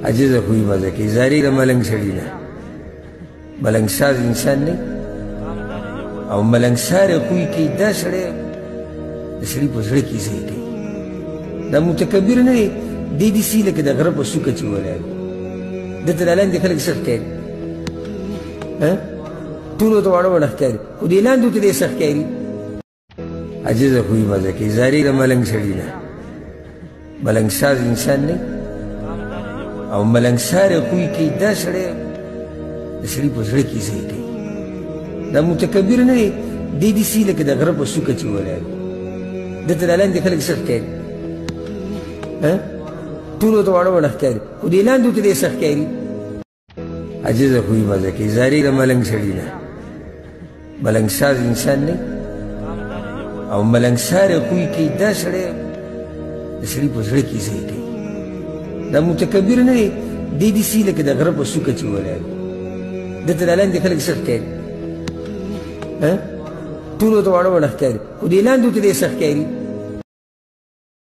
عجز خوی مزه کوي زاری د ملنګ سړي نه ملنګ ساز انسان نه او ملنګ ساره خوی کې دا سړی د سړي په زړه کې ځای کوي دا متکبر نه دی دې سي لکه د غره په څوکه چې ولاړ دته د لاندې خلک سخت کوي ټولو ته واړه واړه ښکاري خو دې لاندې ته دې سخت کوي عجز خوی مزه کوي زاری د ملنګ سړي نه ملنګ ساز انسان نه او ملنګ ساره خوی کې دا سړی د سړي په زړه کې ځای کوي دا متکبر نه دی دې سي لکه د غره په څوکه چې ولاړ دته د لاندې خلک سخت کوي ټولو ته واړه واړه ښکاري خو دې لاندې ته دې سخت کوي عجز خوی مزه کوي زاری د ملنګ سړي نه ملنګ ساز انسان نه او ملنګ ساره خوی کې دا سړی د سړي په زړه کې ځای کوي دا متکبر نه دی دې سي لکه د غره په څوکه چې ولاړ دته د لاندې خلک سخت کوي ټولو ته واړه واړه ښکاري خو دې لاندې ته دې سخت کوي